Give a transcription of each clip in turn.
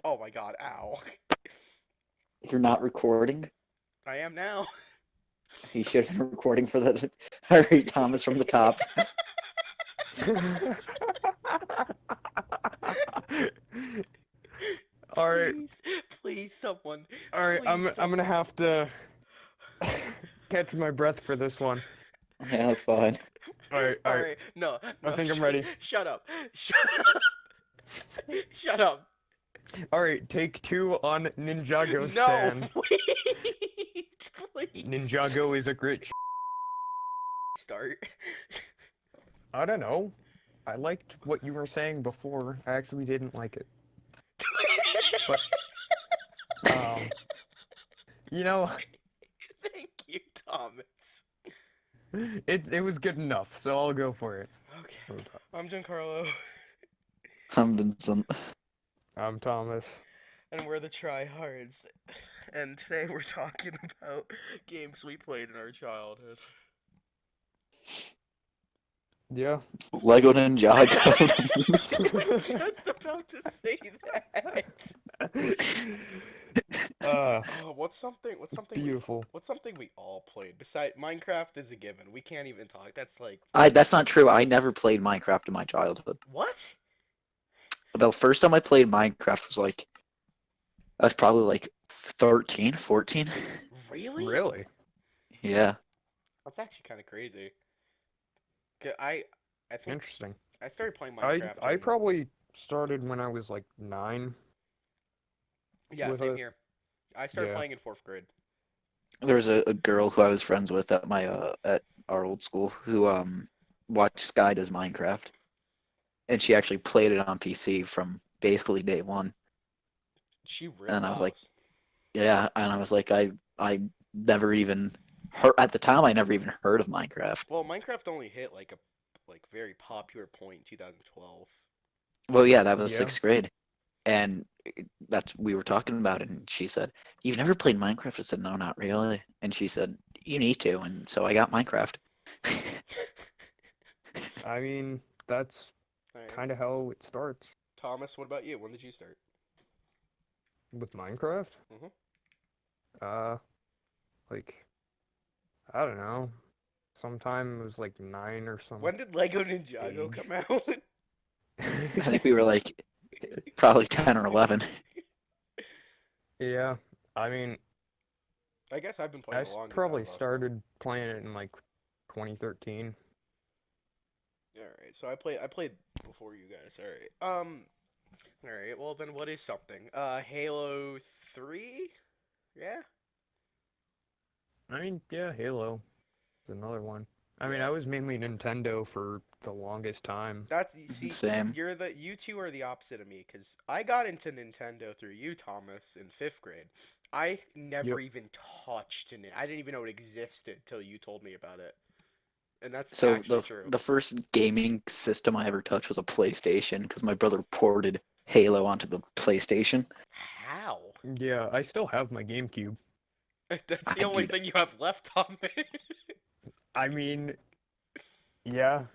Oh my god, ow. You're not recording? I am now. You should have been recording for the Harry Thomas from the top. All right, Please, please, someone. all right. Please, I'm gonna have to catch my breath for this one. Yeah, that's fine. All right, all right. Alright, no, I no. think I'm ready. Shut up. Shut up. Shut up. All right, take two on Ninjago No, stand. wait, please. Ninjago is a great. Start. I don't know. I liked what you were saying before. I actually didn't like it. But, you know, Thank you, Thomas. it was good enough, so I'll go for it. Okay, I'm Giancarlo, I'm Vincent. I'm Thomas. and we're the Tryhards. And today we're talking about games we played in our childhood. Yeah. Lego Ninjago. I was just about to say that. Uh, Oh, what's something beautiful. what's something we all played? Besides Minecraft is a given. We can't even talk. That's like That's not true. I never played Minecraft in my childhood. what? The first time I played Minecraft was like, I was probably like 13, 14. Really? Really? Yeah. That's actually kind of crazy. 'Cause I think Interesting. I started playing I Minecraft. I in- probably started when I was like 9. yeah, with same a- here. I started yeah. playing in 4th grade. There was a girl who I was friends with at my at our old school who watched Sky Does Minecraft. And she actually played it on PC from basically day one. She ripped And I was like, off. yeah, and I was like, I never even heard at the time. I never even heard of Minecraft. Well, Minecraft only hit like a very popular point in 2012. Well, yeah, that was Yeah. 6th grade, and that's we were talking about it, and she said, "You've never played Minecraft?" I said, "No, not really." And she said, "You need to," and so I got Minecraft. I mean, that's Alright. kind of how it starts Thomas, what about you? When did you start? with Minecraft. Mhm. Like, I don't know. Sometime it was like 9 or something. When did Lego Ninjago Age. come out? I think we were like probably 10 or 11. Yeah, I mean, I guess I've been I playing the longest. probably out of us. started playing it in like 2013. Alright, so I played before you guys. Alright. Alright, well then what is something? Halo 3? Yeah? I mean, yeah, Halo is another one. I mean, Yeah. I was mainly Nintendo for the longest time. That's you see, Same. you two are the opposite of me because I got into Nintendo through you, Thomas, in 5th grade. I never Yep. even touched it. I didn't even know it existed till you told me about it, and that's So actually true. the first gaming system I ever touched was a PlayStation because my brother ported Halo onto the PlayStation. How? Yeah, I still have my GameCube. That's the only Dude, thing you have left, Thomas. I mean, yeah,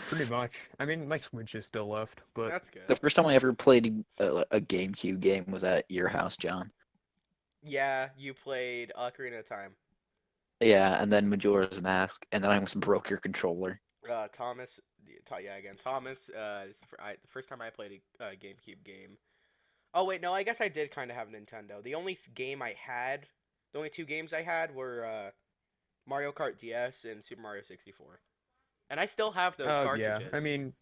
pretty much. I mean, my Switch is still left, but That's the good. first time I ever played a GameCube game was at your house, John. Yeah, you played Ocarina of Time. Yeah, and then Majora's Mask, and then I almost broke your controller. Thomas, yeah, again, Thomas. This is the first time I played a GameCube game. Oh wait, no, I guess I did kind of have Nintendo. The only game I had, the only two games I had were Mario Kart DS and Super Mario 64, and I still have those yeah. cartridges. I mean,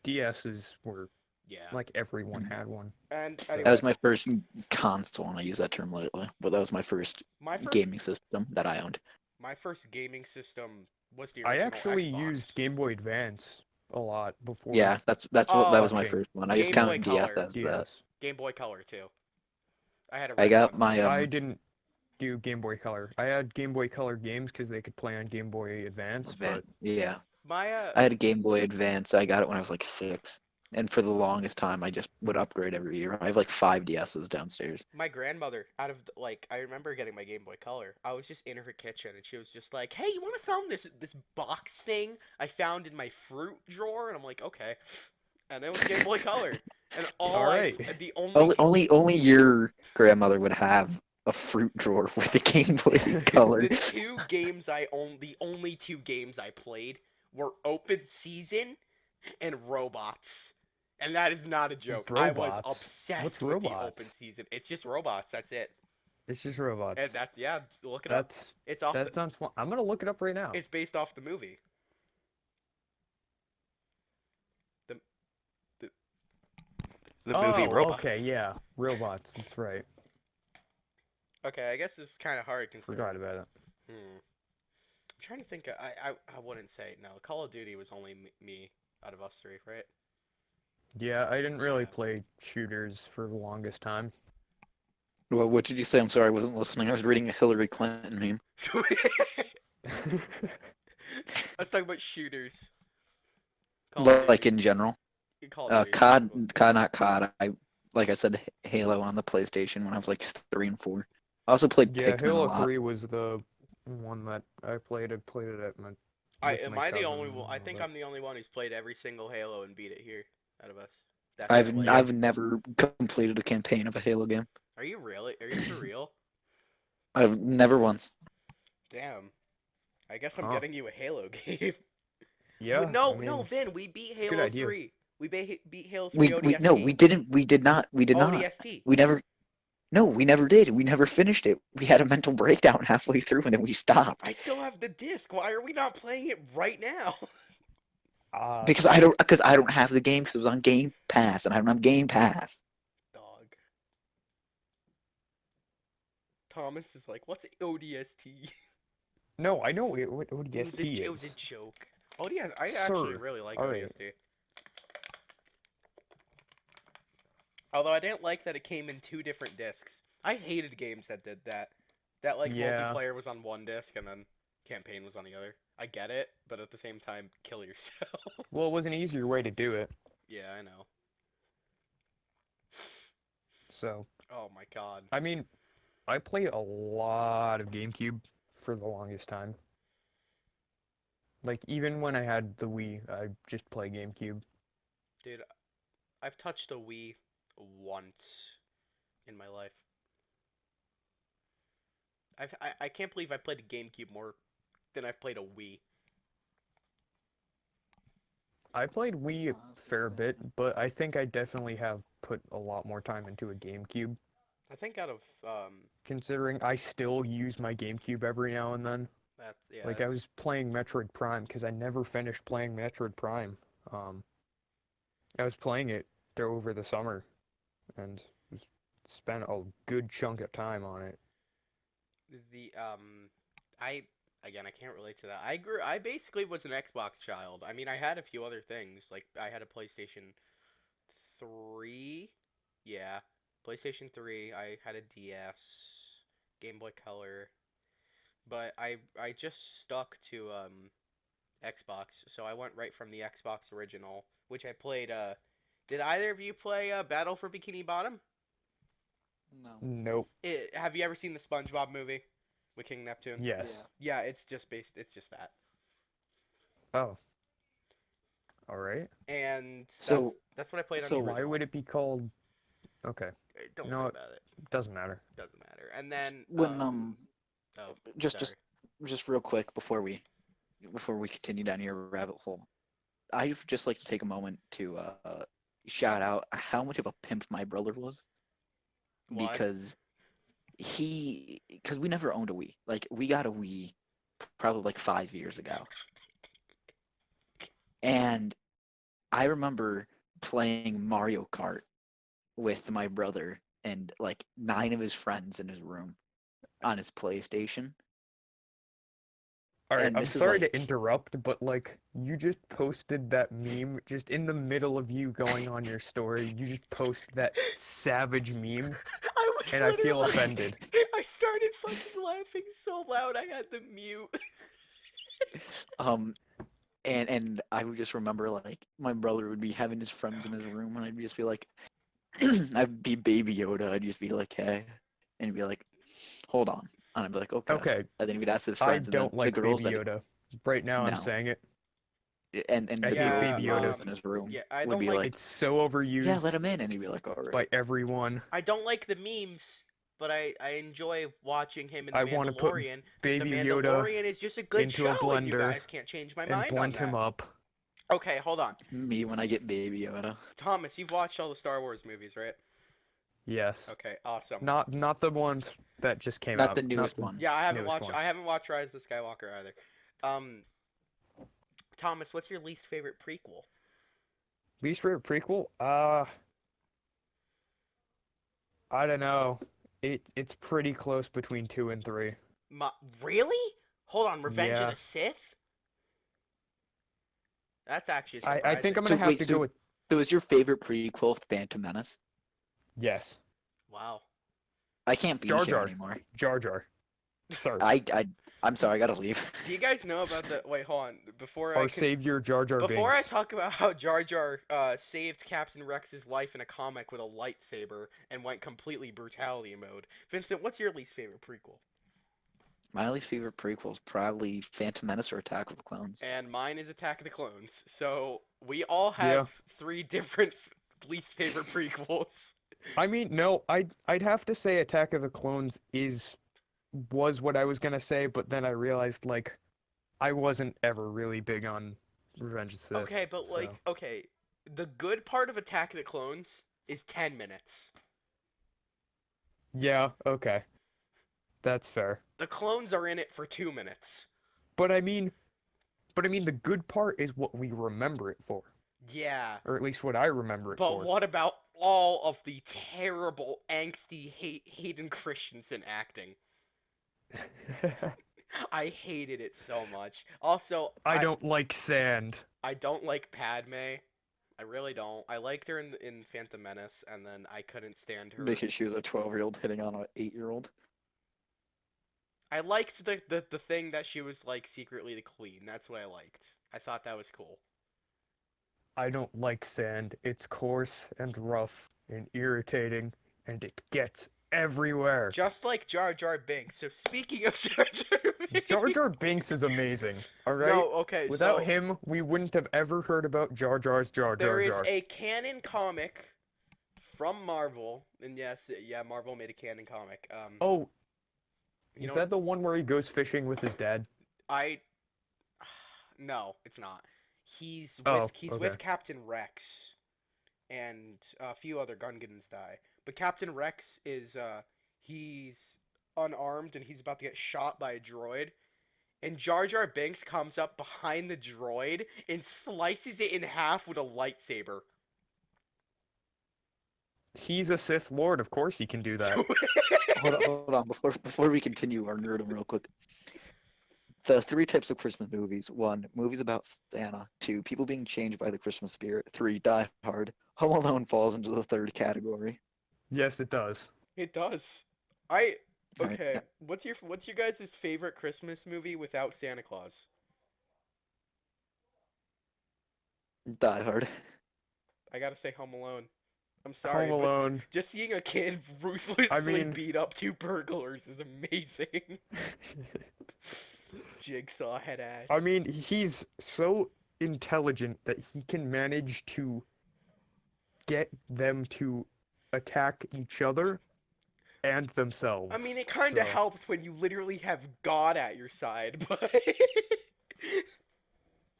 DSs were yeah, like everyone Mhm. had one. and So- That anyway, was my first console, and I use that term lightly, but that was my first my first gaming system that I owned. my first gaming system was the I original actually Xbox. used Game Boy Advance a lot before Yeah, that's what that was my watching first one. I just Game Boy count DS Color. as that. DS. Game Boy Color too. I had a I red got one. my I didn't do Game Boy Color. I had Game Boy Color games because they could play on Game Boy Advance, but yeah. My I had a Game Boy Advance. I got it when I was like 6, and for the longest time, I just would upgrade every year. I have like 5 DSs downstairs. my grandmother, I remember getting my Game Boy Color. I was just in her kitchen, and she was just like, "Hey, you want to found this box thing I found in my fruit drawer?" And I'm like, "Okay," and it was Game Boy Color. And Alright. the only Only your grandmother would have a fruit drawer with a Game Boy Color. the only two games I played were Open Season and Robots. And that is not a joke. I was Robots? obsessed What's with the Robots? Open Season. It's just robots, that's it. It's just robots. And that's yeah, look it up. That's It's off that sounds fun. I'm gonna look it up right now. it's based off the movie. The movie Robots. Okay, yeah, robots. That's right. Okay, I guess this is kind of hard considering. Forgot about it. I'm trying to think. I wouldn't say no. Call of Duty was only me out of us three, right? Yeah, I didn't really Yeah. play shooters for the longest time. Well, what did you say? I'm sorry, I wasn't listening. I was reading a Hillary Clinton meme. Let's talk about shooters. Call of Like Duty. in general. Call of Duty. COD, not COD. Like I said, Halo on the PlayStation when I was like 3 and 4. I also played Yeah, Pikmin a Halo lot. 3 was the one that I played. I played it at my. Am I the only cousin one? I and think all I'm the only one who's played every single Halo and beat it here out of us. I've never completed a campaign of a Halo game. Are you really? Are you for real? I've never once. Damn. I guess I'm Huh. getting you a Halo game. Yeah. No, I mean, no, Vin. We beat it's a good Halo idea. 3. We beat Halo 3 ODST. No, we didn't. We did not. We did not. ODST. We never. No, we never did. We never finished it. We had a mental breakdown halfway through, and then we stopped. I still have the disc. Why are we not playing it right now? Because I don't have the game because it was on Game Pass, and I don't have Game Pass. Dog. Thomas is like, what's ODST? No, I know what It was ODST it was is. a joke. ODST. I actually Sir, really like alright. ODST. Although I didn't like that it came in 2 different discs. I hated games that did that. That like Yeah. multiplayer was on one disc and then campaign was on the other. I get it, but at the same time, kill yourself. Well, it was an easier way to do it. Yeah, I know. So, Oh my god. I mean, I played a lot of GameCube for the longest time. Like, even when I had the Wii, I just play GameCube. Dude, I've touched a Wii once in my life. I can't believe I played a GameCube more than I've played a Wii. I played Wii a fair bit, but I think I definitely have put a lot more time into a GameCube, I think out of considering I still use my GameCube every now and then. that's yeah. Like, I was playing Metroid Prime because I never finished playing Metroid Prime. I was playing it there over the summer and spent a good chunk of time on it. I can't relate to that. I basically was an Xbox child. I mean, I had a few other things. Like I had a PlayStation 3. Yeah, PlayStation 3. I had a DS, Game Boy Color. But I just stuck to Xbox. So I went right from the Xbox original, which I played did either of you play Battle for Bikini Bottom? No. Nope. Have you ever seen the SpongeBob movie with King Neptune? Yes. Yeah, it's just that. Oh. All right. And So- that's what I played on so the Why original. would it be called? Okay. Don't you know worry what? about it. Doesn't matter. Doesn't matter. And then When oh, just sorry. just real quick before we continue down your rabbit hole, I'd just like to take a moment to shout out how much of a pimp my brother was. Why? Because we never owned a Wii. Like we got a Wii probably like 5 years ago. And I remember playing Mario Kart with my brother and like 9 of his friends in his room on his PlayStation. All right, And I'm this is sorry like- to interrupt, but like you just posted that meme just in the middle of you going on your story. You just posted that savage meme, I was and I feel literally- offended. I started fucking laughing so loud I had to mute. And I would just remember like my brother would be having his friends in his room and I'd just be like I'd be Baby Yoda, I'd just be like, hey, and he'd be like, hold on. And I'd be like, okay. Okay, And then he would ask his I friends and don't the like girls Baby Yoda. Right now, I'm No. saying it. and I the hate girls Baby who Yoda. was in his room Yeah, I would don't be like. like, It's so "Yeah, overused let him in," and he'd be like, "All right." by everyone. I don't like the memes, but I enjoy watching him in The I want to put Mandalorian because The Baby Yoda Mandalorian is just a good into a show, and you blender guys can't change my and mind on blend him that. up. Okay, hold on. Me when I get Baby Yoda. Thomas, you've watched all the Star Wars movies, right? Yes. Okay, awesome. Not the ones that just came Not out. the newest the one. Yeah, newest one. I haven't watched Rise of Skywalker either. Thomas, what's your least favorite prequel? Least favorite prequel? I don't know. It's pretty close between 2 and 3. Really? Hold on, Revenge of Yeah. the Sith? That's actually I surprising. think I'm So gonna have wait, to so- go with So is your favorite prequel Phantom Menace? yes. Wow. I can't be Jar here Jar. anymore. Jar Jar. Sorry. I'm sorry, I gotta leave. Do you guys know about the? Wait, hold on. Our savior Jar Jar Before I Binks. talk about how Jar Jar saved Captain Rex's life in a comic with a lightsaber and went completely brutality mode, Vincent, what's your least favorite prequel? My least favorite prequel is probably Phantom Menace or Attack of the Clones. And mine is Attack of the Clones. So we all have Yeah. 3 different least favorite prequels. I mean, no, I'd have to say Attack of the Clones was what I was gonna say, but then I realized like I wasn't ever really big on Revenge of the Sith. Okay, but like, so. okay, the good part of Attack of the Clones is 10 minutes. Yeah, okay. That's fair. The clones are in it for 2 minutes. But I mean the good part is what we remember it for. Yeah. Or at least what I remember it But for. what about all of the terrible, angsty Hayden Christensen acting? I hated it so much. Also, I don't like sand. I don't like Padme. I really don't. I liked her in Phantom Menace, and then I couldn't stand her. Because she was a 12-year-old hitting on an 8-year-old. I liked the thing that she was like secretly the queen. That's what I liked. I thought that was cool. I don't like sand. It's coarse and rough and irritating, and it gets everywhere. Just like Jar Jar Binks. So speaking of Jar Jar Binks, Jar Jar Binks is amazing. All right. No, okay. Without so him, we wouldn't have ever heard about Jar Jar's Jar there Jar is Jar. a canon comic from Marvel, and yes, yeah, Marvel made a canon comic. Oh, you is know, that the one where he goes fishing with his dad? No, it's not. He's Oh, with okay. Captain Rex, and a few other Gungans die. But Captain Rex is he's unarmed and he's about to get shot by a droid. And Jar Jar Binks comes up behind the droid and slices it in half with a lightsaber. He's a Sith Lord. Of course he can do that. Hold on. Before we continue our nerdum real quick. The 3 types of Christmas movies. 1, movies about Santa. 2, people being changed by the Christmas spirit. 3, Die Hard. Home Alone falls into the 3rd category. Yes, it does. It does. Alright, Okay. yeah. What's your guys' favorite Christmas movie without Santa Claus? Die Hard. I gotta say Home Alone. I'm sorry, Home but Alone. just seeing a kid ruthlessly mean- beat up 2 burglars is amazing. Jigsaw head ass. I mean, he's so intelligent that he can manage to get them to attack each other and themselves. I mean, it kind of so- helps when you literally have God at your side, but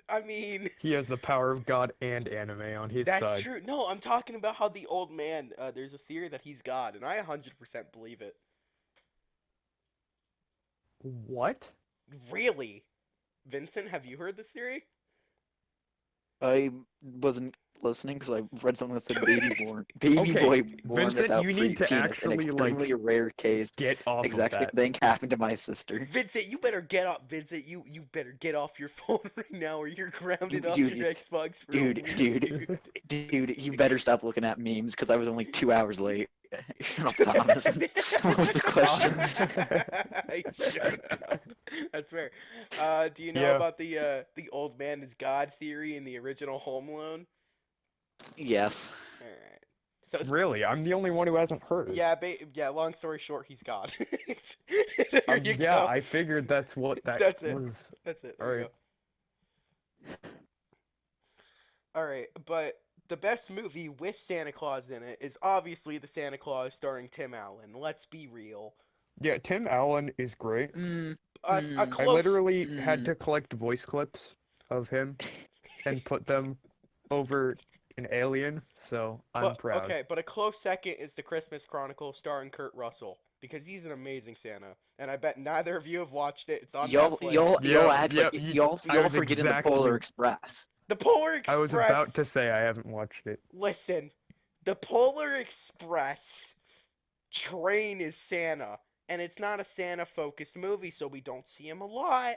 I mean, He has the power of God and anime on his that's side. true. No, I'm talking about how the old man. There's a theory that he's God, and I 100% believe it. What? Really, Vincent, have you heard this theory? I wasn't listening because I read something that said baby Okay, boy born Vincent, without you need to penis, actually, an extremely rare case. Get off Exact of same that. thing happened to my sister. Vincent, you better get up. Vincent, you better get off your phone right now, or you're grounded off Dude, your Xbox for a dude, week, dude. Dude, you better stop looking at memes because I was only 2 hours late. Shut up, Thomas. What was the question? Shut up. That's fair. Do you know Yeah. about the old man is God theory in the original Home Alone? Yes. All right. So Really? I'm the only one who hasn't heard. yeah. Long story short, he's God. There you yeah, go. I figured that's what that That's it. was. That's it. There you Alright. go. All right, but the best movie with Santa Claus in it is obviously the Santa Claus starring Tim Allen. Let's be real. Yeah, Tim Allen is great. Mm, A I close. literally had mm. to collect voice clips of him and put them over an Alien, so I'm But proud. okay, but a close second is the Christmas Chronicle starring Kurt Russell because he's an amazing Santa, and I bet neither of you have watched it. It's on Y'all, Netflix. y'all, y'all Yep, act yep, like you- y'all, I y'all was forgetting the Polar exactly. Express. The Polar I was Express. about to say I haven't watched it. Listen, the Polar Express train is Santa, and it's not a Santa-focused movie, so we don't see him a lot.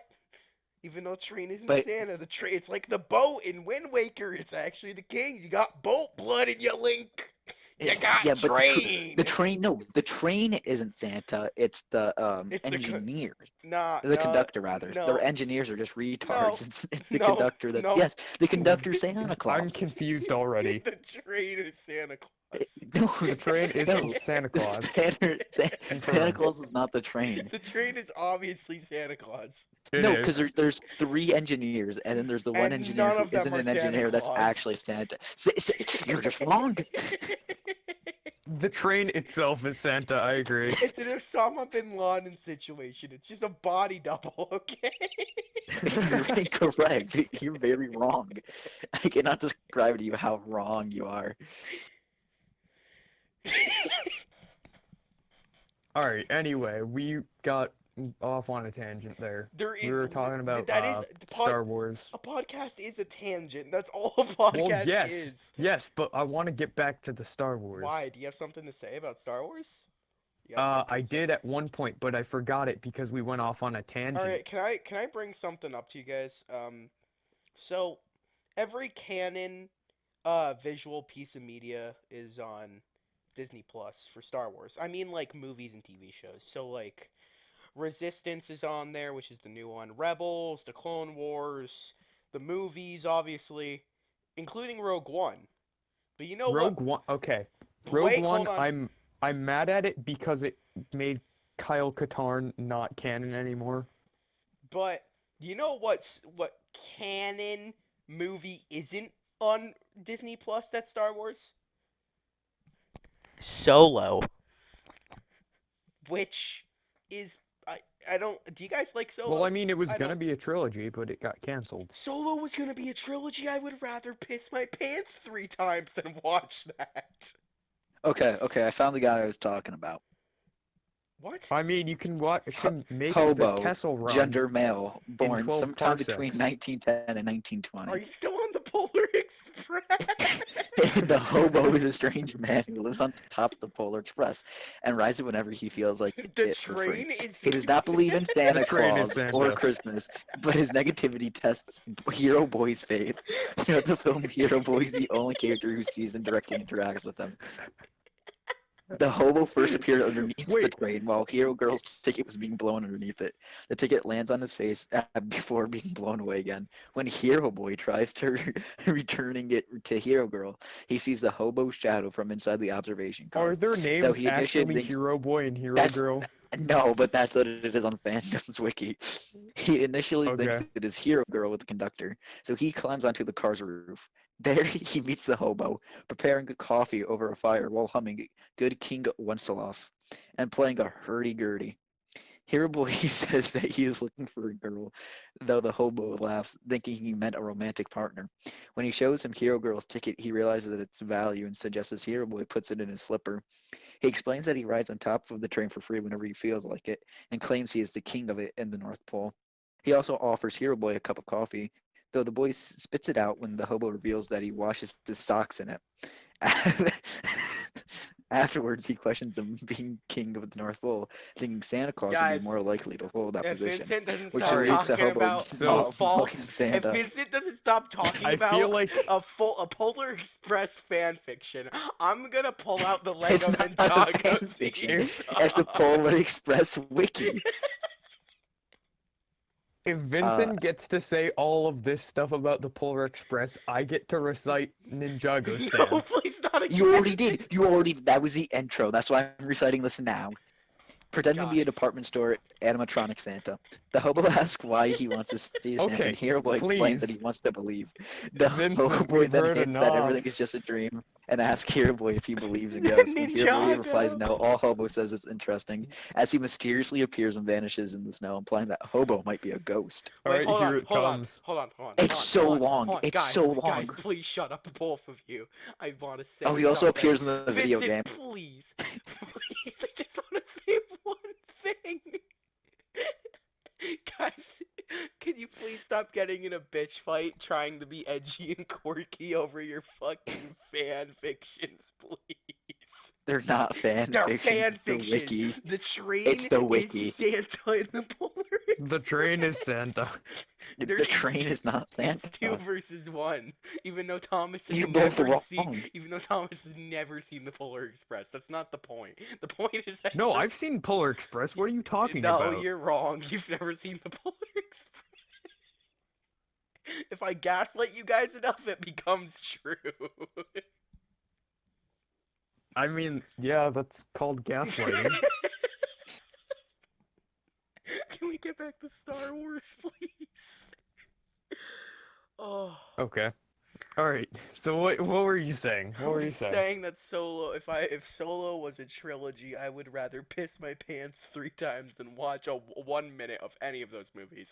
Even though train isn't But Santa, the train it's like the boat in Wind Waker. It's actually the king. You got boat blood in your Link. You got yeah, but train. the train, no, the train isn't Santa. It's the It's the engineer, nah, the no, conductor rather. The no, engineers are just no, retards. It's the no, conductor that no. yes, the conductor Santa I'm Claus. confused already. The train is Santa Claus. No, The train no, isn't Santa Claus. Santa Confirmed. Claus is not the train. The train is obviously Santa Claus. It No, is. because there's three engineers, and then there's the one And engineer none who of them isn't are an Santa engineer that's Claus. actually Santa. You're just wrong. The train itself is Santa, I agree. It's an Osama bin Laden situation. It's just a body double, okay? You're incorrect. You're very wrong. I cannot describe to you how wrong you are. Alright, anyway, we got off on a tangent there. There is We were talking about that is Star Wars. a podcast is a tangent. That's all a podcast Well, yes, is. yes, but I want to get back to the Star Wars. Why? Do you have something to say about Star Wars? You got something I to say? did at one point, but I forgot it because we went off on a tangent. All right, can I bring something up to you guys? So every canon visual piece of media is on Disney Plus for Star Wars. I mean like movies and TV shows. So like Resistance is on there, which is the new one. Rebels, the Clone Wars, the movies obviously, including Rogue One. But you know Rogue One, okay. what? Rogue Wait, One, hold on. I'm mad at it because it made Kyle Katarn not canon anymore. But you know what canon movie isn't on Disney Plus that's Star Wars? Solo. Which is I don't do you guys like Solo? Well, I mean, it was I gonna don't- be a trilogy, but it got canceled. Solo was gonna be a trilogy. I would rather piss my pants 3 times than watch that. Okay, I found the guy I was talking about. What? I mean, you can make Hobo, the Kessel Run. gender male, born 12 sometime between parsecs. 1910 and 1920. Are you still on the Polar Express? The hobo is a strange man who lives on top of the Polar Express and rides it whenever he feels like The it for free. train is He does not believe in Santa The train is Claus or Santa. Christmas, but his negativity tests Hero Boy's faith. Throughout the film, Hero Boy is the only character who sees and directly interacts with him. The hobo first appeared underneath the Wait. train while Hero Girl's ticket was being blown underneath it. The ticket lands on his face before being blown away again. When Hero Boy tries to returning it to Hero Girl, he sees the hobo's shadow from inside the observation car. Are their names he initially actually thinks- Hero Boy and Hero That's- Girl? No, but that's what it is on Fandom's wiki. He initially thinks Okay. it is Hero Girl with the conductor, so he climbs onto the car's roof. There he meets the hobo, preparing coffee over a fire while humming Good King Wenceslas and playing a hurdy-gurdy. Hero Boy says that he is looking for a girl, though the hobo laughs, thinking he meant a romantic partner. When he shows him Hero Girl's ticket, he realizes its value and suggests Hero Boy puts it in his slipper. He explains that he rides on top of the train for free whenever he feels like it, and claims he is the king of it in the North Pole. He also offers Hero Boy a cup of coffee, though the boy spits it out when the hobo reveals that he washes his socks in it. Afterwards, he questions him being king of the North Pole, thinking Santa Claus would Guys, be more likely to hold that If position. Vincent doesn't Which stop creates a talking hobo about So- a false, fucking Santa. if Vincent doesn't stop talking I about feel like a Polar Express fan fiction, I'm gonna pull out the It's Lego not a Ninjago fan fiction. theme At the song. Polar Express wiki. if Vincent gets to say all of this stuff about the Polar Express, I get to recite Ninjago Stand. No, please not again. You already did. That was the intro. That's why I'm reciting this now. Pretending to be a Guys. department store animatronic Santa. The hobo asks why he wants to see Santa, Okay, and Hero Boy explains that please. he wants to believe. The Vincent, hobo boy we've then heard hints that everything enough. is just a dream and asks Hero Boy if he believes in ghosts. When Hero Boy replies Ninjago. no, all Hobo says it's interesting, as he mysteriously appears and vanishes in the snow, implying that Hobo might be a ghost. All Wait, right, hold here on, it hold on, comes. hold on, hold on. It's hold on, so hold on, long. hold on. It's Guys, so guys, long. please shut up, both of you. I want to say Oh, he also something. appears in the video Vincent, game. please, please, I just want to say one thing. Guys, can you please stop getting in a bitch fight trying to be edgy and quirky over your fucking fan fictions, please? They're not fan They're fictions. fan It's the fictions. wiki. The train It's the wiki. is Santa in the Polar The train is Express. Santa. The train is not It's Santa. 2 versus 1. Even though Thomas has You're both never wrong. even though Thomas has never seen the Polar Express. That's not the point. The point is that No, I've seen Polar Express. What are you talking No, about? you're wrong. You've never seen the Polar Express. If I gaslight you guys enough, it becomes true. I mean, yeah, that's called gaslighting. Can we get back to Star Wars, please? Oh. Okay. All right. So what were you saying? What were you saying? Saying that Solo, if Solo was a trilogy, I would rather piss my pants 3 times than watch 1 minute of any of those movies.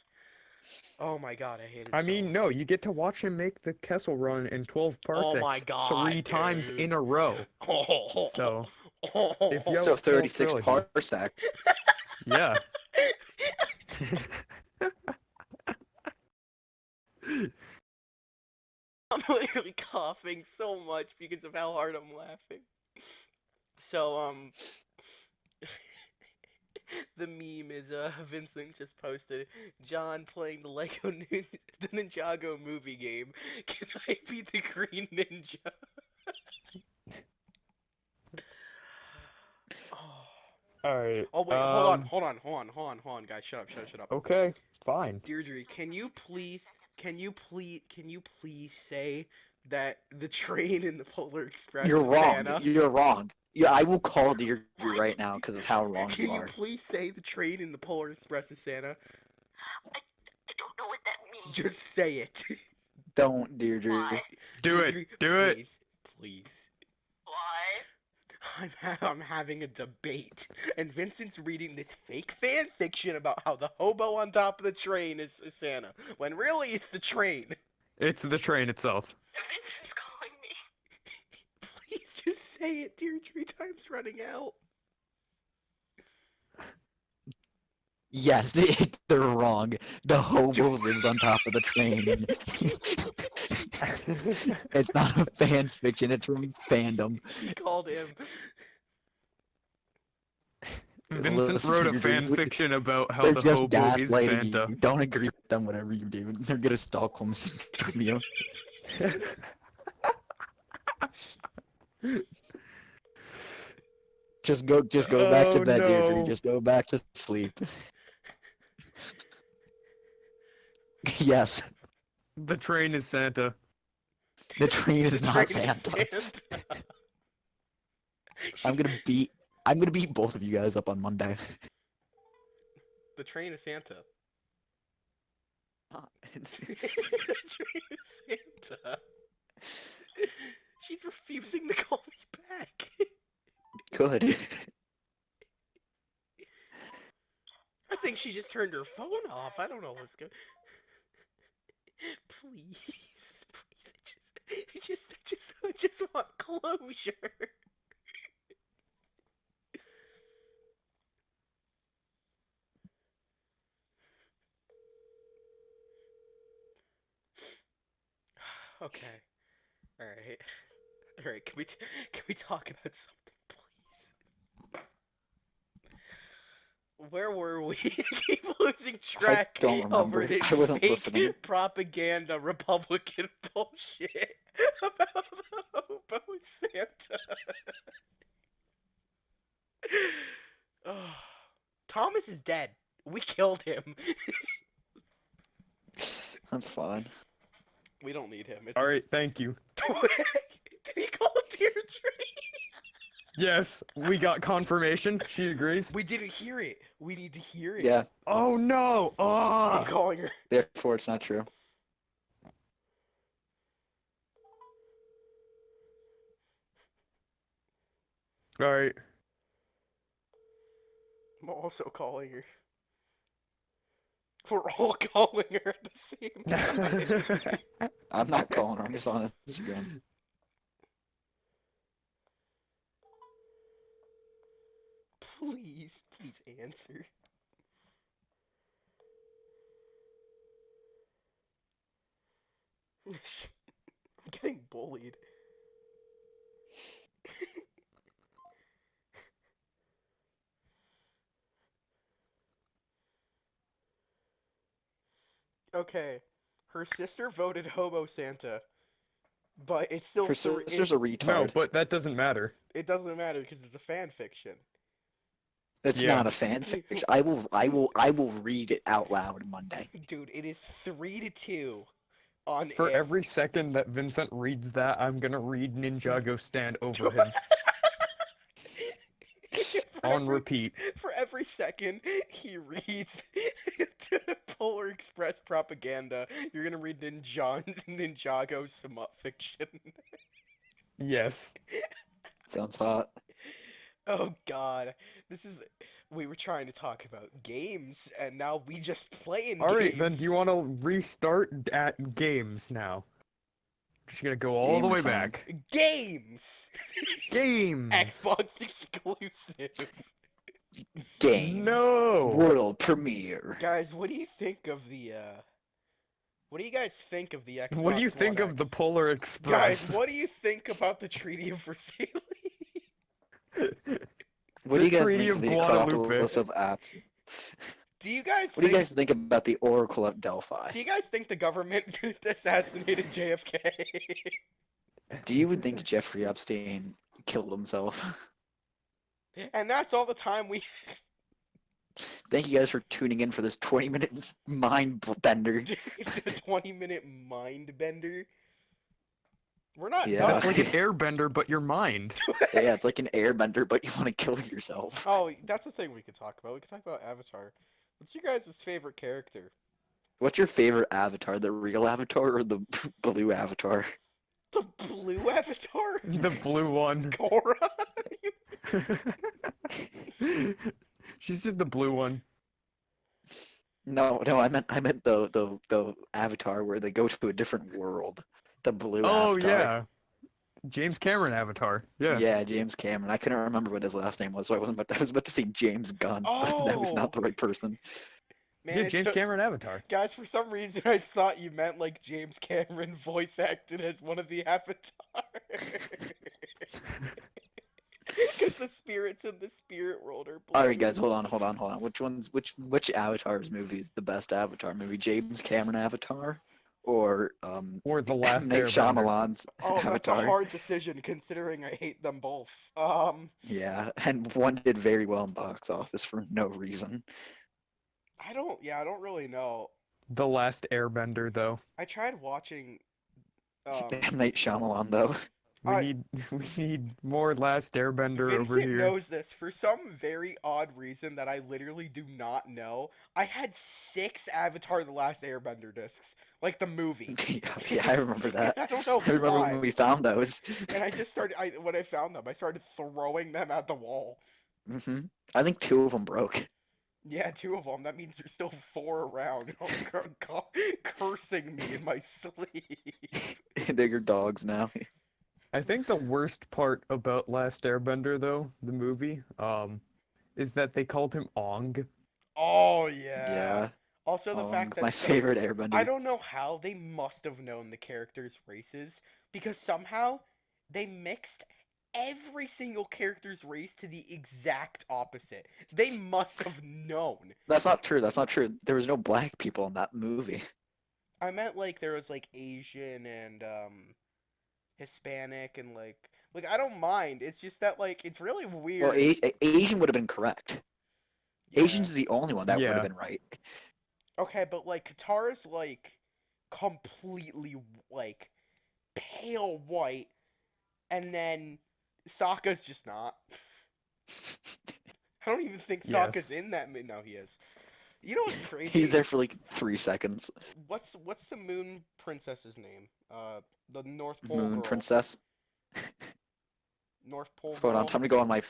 Oh my god, I hated. I mean, no, you get to watch him make the Kessel Run in 12 parsecs Oh my god, 3 times dude. in a row. Oh. So, if you have So a full 36 trilogy, parsecs. yeah. I'm literally coughing so much because of how hard I'm laughing. So, the meme is, Vincent just posted, John playing the the Ninjago movie game. Can I be the Green Ninja? All right. Oh wait, hold on, guys, shut up. Okay, fine. Deirdre, can you please say that the train in the Polar Express You're is wrong. Santa? You're wrong. Yeah, I will call Deirdre right now because of how wrong Can you you are. please say the train in the Polar Express is Santa? I don't know what that means. Just say it. Don't, Deirdre. Why? Do Deirdre, it. Do it. Please. Why? I'm having a debate, and Vincent's reading this fake fan fiction about how the hobo on top of the train is Santa, when really it's the train. It's the train itself. Vincent's calling me. Please just say it, Deirdre. Time's running out. Yes, they're wrong. The hobo lives on top of the train. It's not a fan fiction, it's from fandom. He called him. Vincent Listen, wrote a Deirdre, fan fiction about how They're the just hobo is gaslighting Santa. you. Don't agree with them, whatever you do. They're gonna Stockholm syndrome you. Just go back to Oh, bed, Deirdre. no. Just go back to sleep. Yes, The train is Santa. the train is The not train is Santa. Santa. I'm gonna beat both of you guys up on Monday. The train is Santa. The train is Santa. She's refusing to call me back. Good. I think she just turned her phone off. I don't know what's going. Please, please. I just want closure. Okay. All right. All right. Can we talk about something, please? Where were we? I keep losing track don't remember. over this I wasn't fake listening. propaganda Republican bullshit about the hobo Santa. Oh, Thomas is dead. We killed him. That's fine. We don't need him. It's All right, thank you. Did he call Deirdre? Yes, we got confirmation. She agrees. We didn't hear it. We need to hear it. Yeah, Oh no! I'm Oh! calling her. therefore it's not true. All right. I'm also calling her. We're all calling her at the same time. I'm not calling her. I'm just on Instagram. Please answer. I'm getting bullied. Okay, her sister voted Hobo Santa, but it's still Her sister's a retard. No, but that doesn't matter. it doesn't matter because it's a fan fiction. It's Yeah. not a fan fiction. I will read it out loud Monday. Dude, it is 3-2 on For it. every second that Vincent reads that, I'm gonna read Ninjago stand over him For on every- repeat. For every second he reads Polar Express propaganda, you're gonna read Ninjago smut fiction. Yes. Sounds hot. Oh god, we were trying to talk about games, and now we just playing All right, games. then. Do you want to restart at games now? Just gonna go all the Gamer way time. back. Games! Games. Xbox exclusive. Games. No. World premiere. Guys, what do you think of the, what do you guys think of the Xbox What do you think One of the X? Polar Express? Guys, what do you think about the Treaty of Versailles? What do you The guys Treaty think of of the Guadalupe. Acropolis of Apps? Do you guys What do think, you guys think about the Oracle of Delphi? do you guys think the government assassinated JFK? Do you think Jeffrey Epstein killed himself? And that's all the time we Thank you guys for tuning in for this 20-minute mind bender. it's a 20-minute mind bender. We're not Yeah. done. That's like an airbender, but your mind. Yeah, it's like an airbender, but you want to kill yourself. Oh, that's the thing we could talk about. We could talk about Avatar. What's your guys' favorite character? What's your favorite avatar? The real avatar or the blue avatar? The blue Avatar? The blue one. Korra? She's just the blue one. No, I meant the avatar where they go to a different world. The blue Oh avatar. yeah. James Cameron Avatar. Yeah. Yeah, James Cameron. I couldn't remember what his last name was, so I was about to say James Gunn. But that was not the right person. Man, Yeah, it James took- Cameron Avatar. Guys, for some reason I thought you meant like James Cameron voice acted as one of the Avatars. Because the spirits in the spirit world are blue. Alright guys, hold on. Which Avatar's movie is the best Avatar movie? James Cameron Avatar? Or Or The Last Nick Airbender. Shyamalan's Oh, that's a Avatar? hard decision considering I hate them both. Yeah, and one did very well in box office for no reason. I don't really know. The Last Airbender, though. I tried watching, M. Night Shyamalan though. We Alright. need more Last Airbender over Vincent here. knows this. For some very odd reason that I literally do not know, I had 6 Avatar The Last Airbender discs. Like the movie. Yeah, I remember that. I don't know I remember why. when we found those. And I just started, when I found them, I started throwing them at the wall. I think 2 of them broke. Yeah, 2 of them. That means there's still 4 around. Cursing me in my sleep. They're your dogs now. I think the worst part about Last Airbender, though, the movie, is that they called him Ong. Oh, yeah. Yeah. Also, the fact that my favorite Airbender. I don't know how they must have known the characters' races because somehow they mixed every single character's race to the exact opposite. They must have known. That's not true. That's not true. There was no black people in that movie. I meant like there was like Asian and Hispanic and like I don't mind. It's just that like it's really weird. Well, Asian would have been correct. Yeah. Asian's the only one that would Yeah. have been right. Okay, but like Katara's like completely like pale white, and then Sokka's just not. I don't even think Yes. Sokka's in that. No, he is. You know what's crazy? He's there for like 3 seconds. What's the Moon Princess's name? The North Pole Moon girl. Princess. North Pole Hold girl. on, time to go on my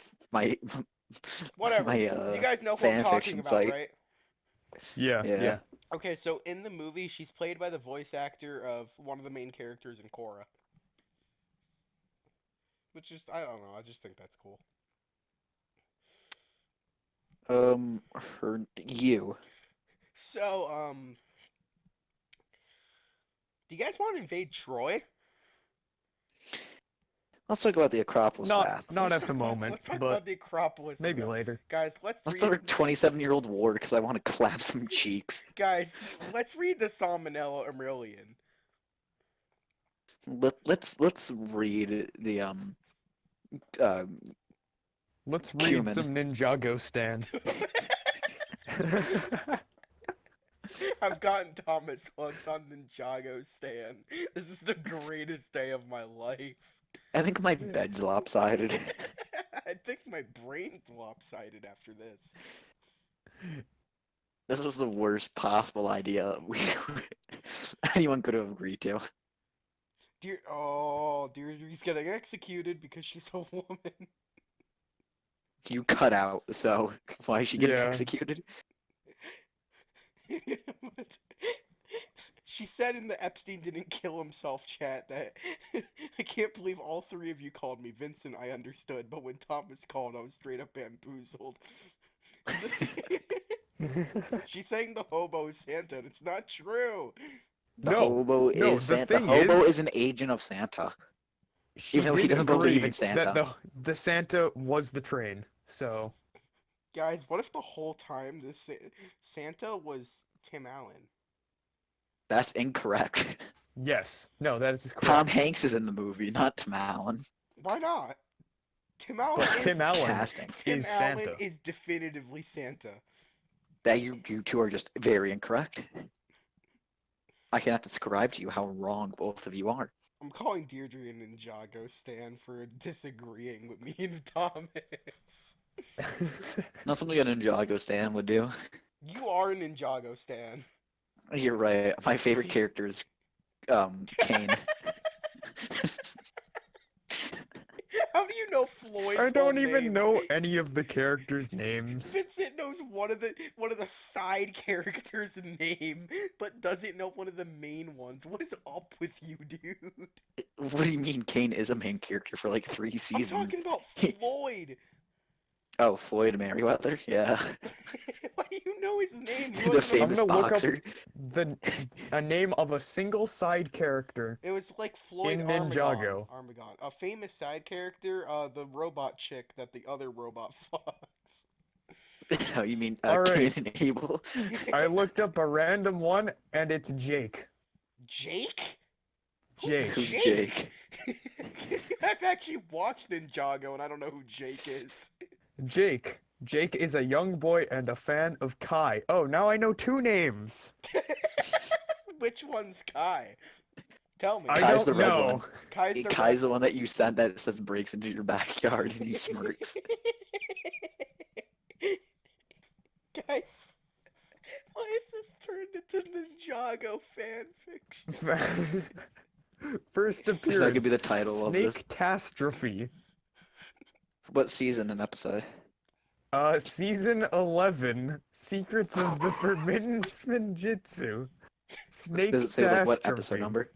Whatever. my You guys know who fan I'm talking fiction about, site. right? Yeah. Yeah. Okay, so in the movie, she's played by the voice actor of one of the main characters in Korra. Which is, I don't know, I just think that's cool. You. So, do you guys want to invade Troy? Let's talk about the Acropolis bath. Not at the moment, Let's talk but about the Acropolis. maybe enough. later. Guys, let's Let's read. start a 27-year-old war because I want to clap some cheeks. Guys, let's read the Salmonella Aurelian. Let's read the Let's read Cumin. some Ninjago stand. I've gotten Thomas hooked on Ninjago Stan. This is the greatest day of my life. I think my bed's lopsided. I think my brain's lopsided after this. This was the worst possible idea anyone could have agreed to. Deirdre's getting executed because she's a woman. You cut out, so why is she getting Yeah. executed? She said in the Epstein didn't kill himself chat that I can't believe all three of you called me Vincent. I understood, but when Thomas called, I was straight up bamboozled. She's saying the hobo is Santa, and it's not true. The No, hobo no, is the Santa. The thing hobo is- is an agent of Santa. She Even though he did doesn't believe in agree Santa. that the Santa was the train. So Guys, what if the whole time this Santa was Tim Allen? That's incorrect. yes, no, that is correct. Tom Hanks is in the movie, not Tim Allen. Why not? Tim Allen But is Tim Allen Casting. Tim is Allen Santa. is definitively Santa. That you two are just very incorrect. I cannot describe to you how wrong both of you are. I'm calling Deirdre and Ninjago Stan for disagreeing with me and Thomas. Not something a Ninjago Stan would do. You are a Ninjago Stan. You're right. My favorite character is Kane. How do you know Floyd's I don't whole even name? know any of the characters' names. Vincent knows one of the side characters' name, but doesn't know one of the main ones. What is up with you, dude? What do you mean Kane is a main character for like 3 I'm seasons? talking about Floyd. Oh, Floyd Merriweather? Yeah. Why do you know his name? He The wasn't a- famous gonna look up- boxer. A name of a single side character. It was like Floyd In Armagon. Ninjago. Armagon. A famous side character, the robot chick that the other robot fucks. Oh, you mean Alright. Cain and Abel? I looked up a random one, and it's Jake. Jake? Who's Jake. Who's Jake? I've actually watched Ninjago and I don't know who Jake is. Jake. Jake is a young boy and a fan of Kai. Oh, now I know 2 names. Which one's Kai? Tell me. I Kai's don't the red know. one. Kai's the Kai's the one that you sent that says breaks into your backyard and he smirks. Guys, why is this turned into Ninjago fanfiction? First appearance. That could be the title of this. Snake-tastrophe. What season and episode? Season 11, Secrets of the Forbidden Spinjitzu. Snake Does it say like what episode number?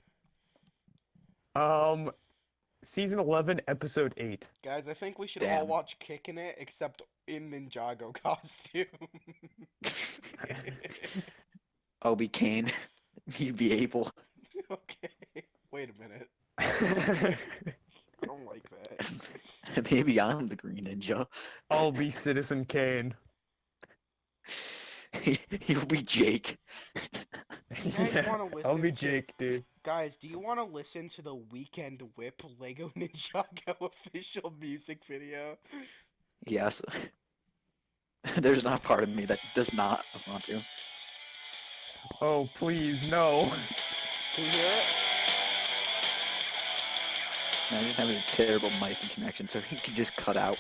Season 11, episode 8. Guys, I think we should all Damn. watch Kickin' It except in Ninjago costume. I'll be Kane. You'd be Abel. Okay. Wait a minute. I don't like that. Maybe I'm the Green Ninja. I'll be Citizen Kane. You'll be Jake. You guys Yeah, wanna I'll listen be to- Jake, dude. Guys, do you want to listen to the Weekend Whip Lego Ninjago official music video? Yes. There's not a part of me that does not want to. Oh, please, no. Can you hear it? Imagine having a terrible mic connection so he can just cut out.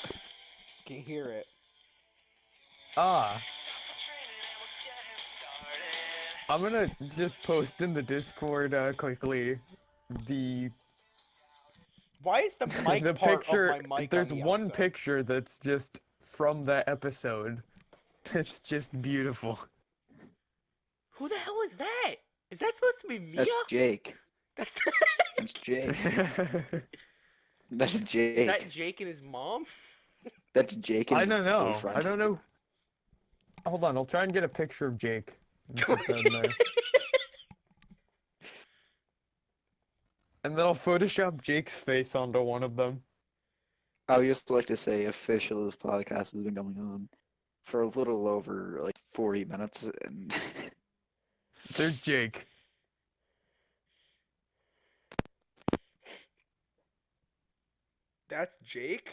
Can hear it. Ah. I'm gonna just post in the Discord quickly the Why is the mic the part picture. of my mic There's on the one outside? picture that's just from that episode. It's just beautiful. Who the hell is that? Is that supposed to be Mia? That's Jake. That's That's Jake. That's Is Jake. that Jake and his mom? That's Jake and I his don't know. boyfriend. I don't know. Hold on, I'll try and get a picture of Jake. And put that in there. And then I'll Photoshop Jake's face onto one of them. I would just like to say, officially, this podcast has been going on for a little over like 40 minutes, and There's Jake. That's Jake?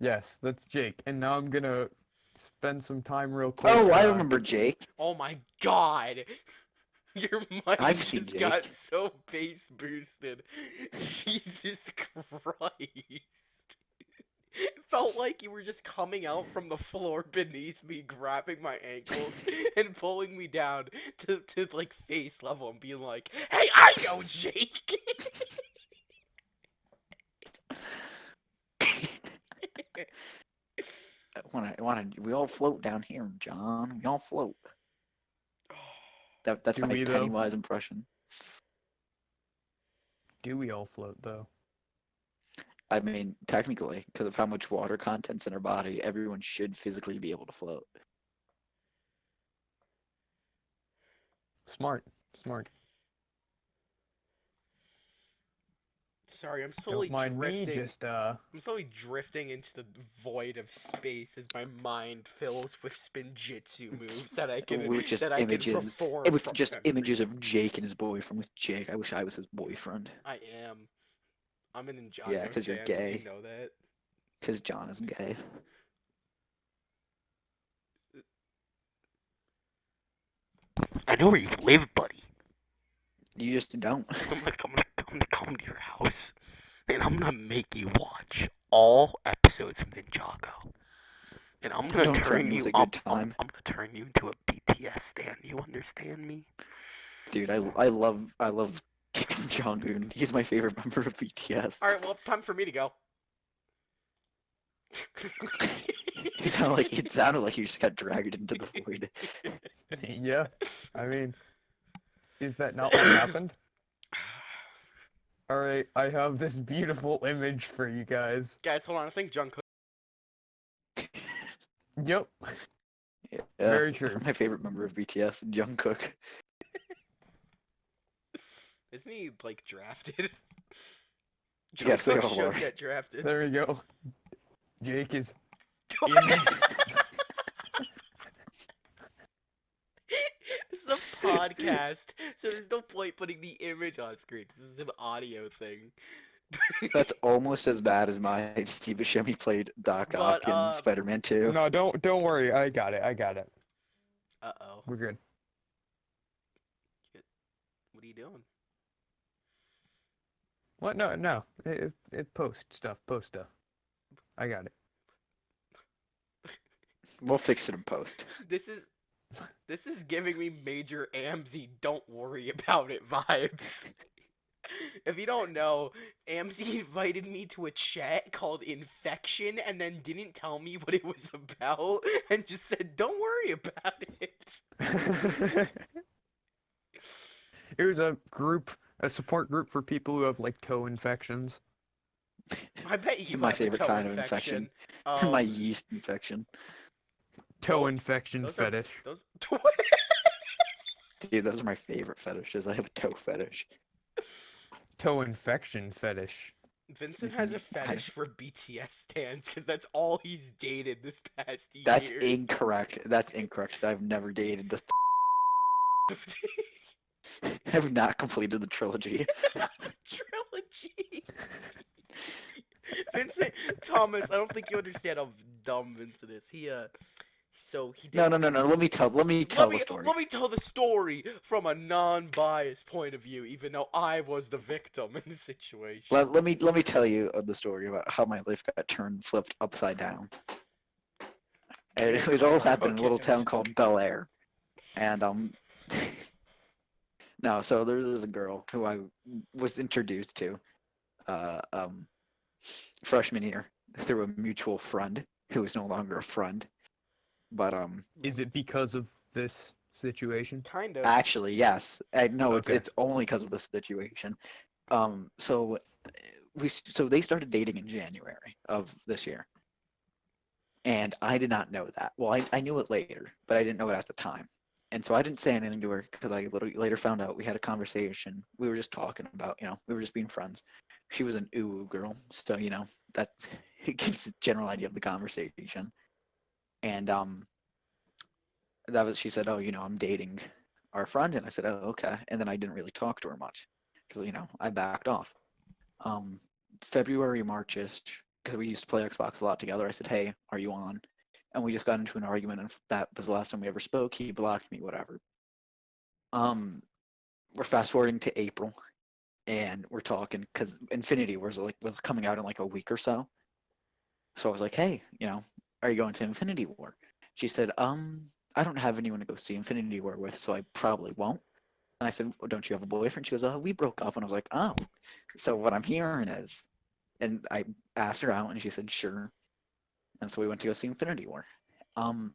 Yes, that's Jake. And now I'm gonna spend some time real quick. oh, I remember Jake. Oh my god! Your mic I've seen just got Jake. so bass boosted. Jesus Christ. It felt like you were just coming out from the floor beneath me, grabbing my ankles and pulling me down to like face level and being like, "Hey, I know Jake." We all float down here, John. We all float. That's Do my we, though? Pennywise impression. Do we all float though? I mean, technically, because of how much water content's in our body, everyone should physically be able to float. Smart. Smart. Sorry, I'm slowly Don't mind me, drifting. just I'm slowly drifting into the void of space as my mind fills with spinjitzu moves that I can With just that I images, can perform. and with from just memory. images of Jake and his boyfriend. With Jake, I wish I was his boyfriend. I am. I'm an Ninjago Yeah, 'cause you're fan, did gay. you know that? Because John is gay. I know where you live, buddy. You just don't. I'm gonna come to your house, and I'm gonna make you watch all episodes of Ninjago. And I'm gonna Don't turn threaten me you with a good up. time. I'm gonna turn you into a BTS stan. You understand me? Dude, I love Kim Jong-un. He's my favorite member of BTS. All right, well, it's time for me to go. It sounded like you just got dragged into the void. yeah. I mean, is that not what happened? All right, I have this beautiful image for you guys. Guys, hold on. I think Jungkook. Yep. Yeah, Very true. my favorite member of BTS, Jungkook. Isn't he like drafted? Yes, they Jungkook all should are. get drafted. There we go. Jake is in. This is a podcast, so there's no point putting the image on screen. This is an audio thing. That's almost as bad as my Steve Buscemi played Doc Ock But, in Spider-Man 2. No, don't worry. I got it. Uh-oh. We're good. What are you doing? What? No. It post stuff. I got it. We'll fix it in post. This is giving me major Amzy don't worry about it vibes. If you don't know, Amzy invited me to a chat called Infection and then didn't tell me what it was about and just said, "Don't worry about it." It was a support group for people who have like toe infections. I bet you My have a favorite toe kind of infection. infection. My yeast infection. Toe Oh, infection those are- fetish. Those... Dude, those are my favorite fetishes. I have a toe fetish. Toe infection fetish. Vincent has a fetish for BTS stands because that's all he's dated this past year. That's incorrect. That's incorrect. I've never dated the. I have not completed the trilogy. Trilogy. Vincent Thomas, I don't think you understand how dumb Vincent is. He So he No, didn't. no, no, no. Let me tell the story. Let me tell the story from a non-biased point of view, even though I was the victim in the situation. Let me tell you the story about how my life got flipped upside down. And Okay, it all Connor, happened in a little okay. town called Bel Air. And no, so there's this girl who I was introduced to uh um freshman year through a mutual friend who is no longer a friend. But Is it because of this situation? Kind of. actually, yes. No, Okay. it's only because of the situation. So so they started dating in January of this year. And I did not know that. Well, I knew it later, but I didn't know it at the time. And so I didn't say anything to her because I later found out we had a conversation. We were just talking about, we were just being friends. She was an ooh girl, so that it gives a general idea of the conversation. And she said, oh, I'm dating our friend, and I said, oh, okay. And then I didn't really talk to her much because I backed off. Um, February, Marchish, because we used to play Xbox a lot together. I said, hey, are you on? And we just got into an argument, and that was the last time we ever spoke. He blocked me, whatever. We're fast forwarding to April, and we're talking because Infinity was coming out in like a week or so. So I was like, hey, are you going to Infinity War? She said, I don't have anyone to go see Infinity War with, so I probably won't. And I said, well, don't you have a boyfriend? She goes, oh, we broke up. And I was like, oh. So what I'm hearing is, and I asked her out, and she said, sure. And so we went to go see Infinity War. And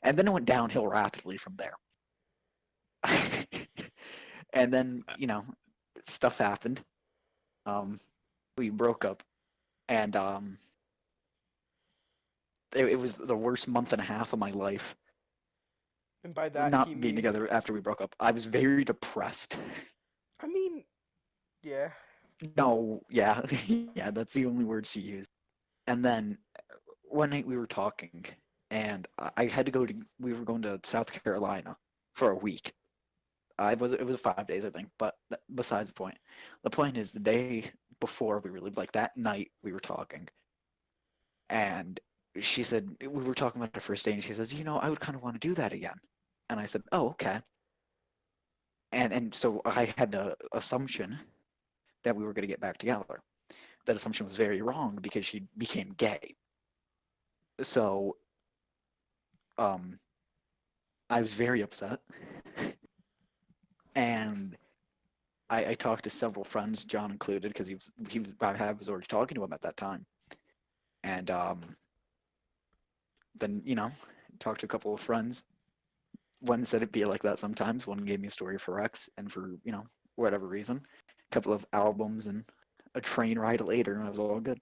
then it went downhill rapidly from there. And then, stuff happened. We broke up, and it was the worst month and a half of my life. And by that, Not he being means. together after we broke up. I was very depressed. I mean, yeah. No, yeah, yeah, that's the only word she used. And then one night we were talking, and I had to we were going to South Carolina for a week. It was 5 days, I think, but besides the point. The point is the day before we were leaving, like that night we were talking, and she said, we were talking about the first day, and she says, I would kind of want to do that again. And I said, oh, okay. And so I had the assumption that we were going to get back together. That assumption was very wrong because she became gay. So I was very upset. And I talked to several friends, John included, because I was already talking to him at that time. And then, talked to a couple of friends. One said it'd be like that sometimes. One gave me a story for Rex, and for, whatever reason. A couple of albums and a train ride later, and it was all good.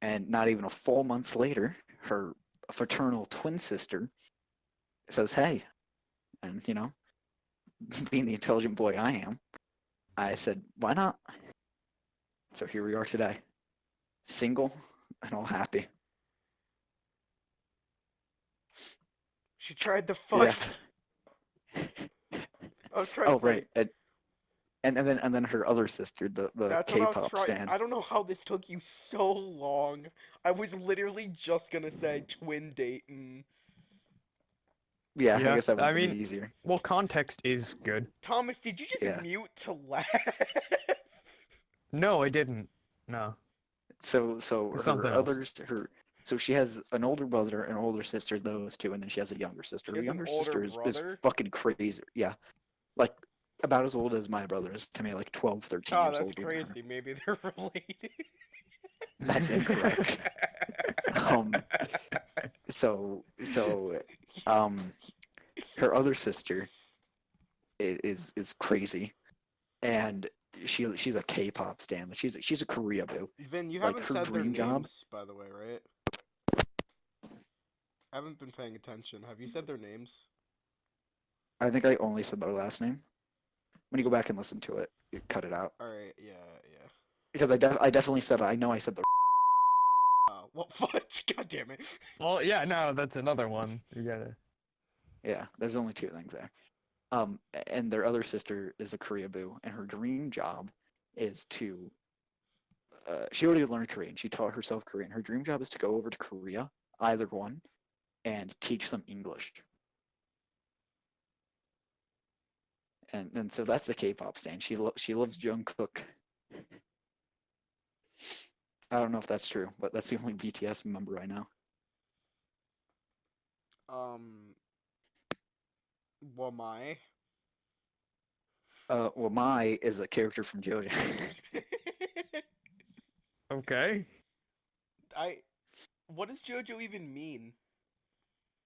And not even a full month later, her fraternal twin sister says, hey. And, being the intelligent boy I am, I said, why not? So here we are today, single and all happy. She tried to fight. Yeah. I was trying Oh, to say. right. And then her other sister, the That's what I was K-pop trying. stan. I don't know how this took you so long. I was literally just gonna say twin dating. Yeah, I Yeah, guess that would I have been mean- easier. Well, context is good. Thomas, did you just Yeah. mute to laugh? No, I didn't. No. So Something else. so she has an older brother, an older sister, those two, and then she has a younger sister. She Her has an younger older sister is brother? fucking crazy. Yeah. Like about as old as my brother is to me, like 12, 13 Oh, years that's older than her. crazy. Maybe they're related. That's incorrect. Um, so her other sister is crazy, and she's a K-pop stan. Like she's a Korea boo. Vin, you Like, haven't her said their dream job- names, by the way, right? I haven't been paying attention. Have you said their names? I think I only said their last name. When you go back and listen to it, you cut it out Alright, yeah, yeah. because I definitely said I know I said the Oh, well, fudge. God damn it. Well, yeah, no, that's another one. You gotta. yeah. There's only two things there. And their other sister is a Korea boo, and her dream job is to. She already learned Korean. She taught herself Korean. Her dream job is to go over to Korea, either one, and teach them English. And so that's the K-pop stan. She loves Jungkook. I don't know if that's true, but that's the only BTS member I know. Well, my. Well, Mai is a character from JoJo. Okay. What does JoJo even mean?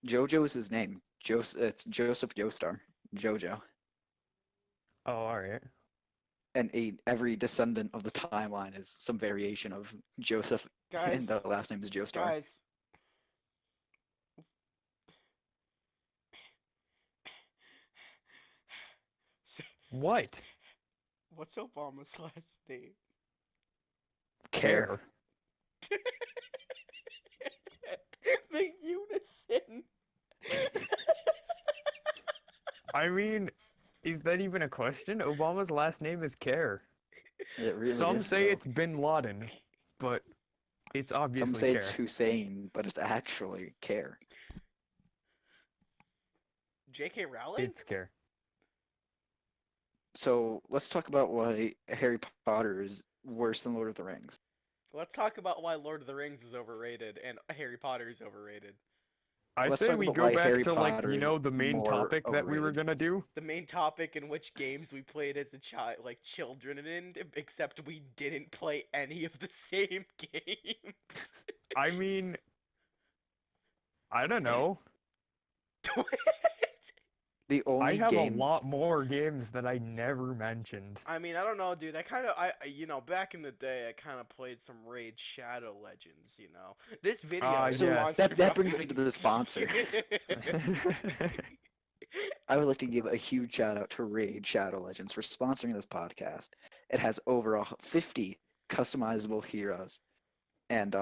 JoJo is his name. It's Joseph Joestar. JoJo. Oh, all right. And every descendant of the timeline is some variation of Joseph, Guys, and the last name is Joestar. guys. What? What's Obama's last name? Care. The unison. I mean, is that even a question? Obama's last name is Care. It really Some is, say bro. it's Bin Laden, but it's Some obviously say Care. it's Hussein, but it's actually Care. J.K. Rowling? It's Care. So let's talk about why Harry Potter is worse than Lord of the Rings. Let's talk about why Lord of the Rings is overrated and Harry Potter is overrated. I Let's say talk we about go why back Harry to, like, Potter you is know, the main more topic that we were overrated. gonna do. The main topic in which games we played as a child, like children, in, except we didn't play any of the same games. I mean, I don't know. The I only have game a lot more games that I never mentioned. I mean, I don't know, dude. Back in the day, I kind of played some Raid Shadow Legends. You know, this video. Ah, is So yes. sponsored that by- brings me to the sponsor. I would like to give a huge shout out to Raid Shadow Legends for sponsoring this podcast. It has over 50 customizable heroes, and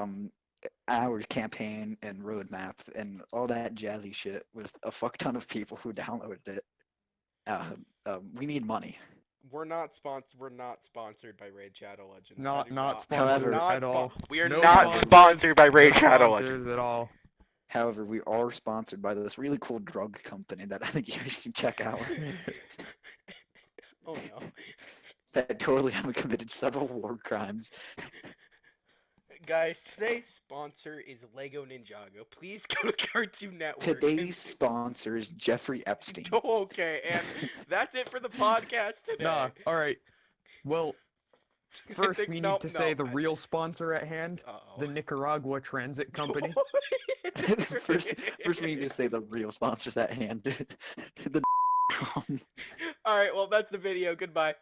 our campaign and roadmap and all that jazzy shit with a fuck ton of people who downloaded it. We need money. We're not sponsored by Raid Shadow Legends. not Not sponsored However- at all. We are No not sponsors, sponsored by Raid no Shadow sponsors Legends. at all. However, we are sponsored by this really cool drug company that I think you guys should check out. Oh no. That totally haven't committed several war crimes. Guys, today's sponsor is Lego Ninjago. Please go to Cartoon Network. Today's sponsor is Jeffrey Epstein. Okay, and that's it for the podcast today. Nah, alright. Well, first think- we need no, to say no, the real sponsor at hand, Uh-oh. the Nicaragua Transit Company. first we need to say the real sponsors at hand. The Alright, well, that's the video. Goodbye.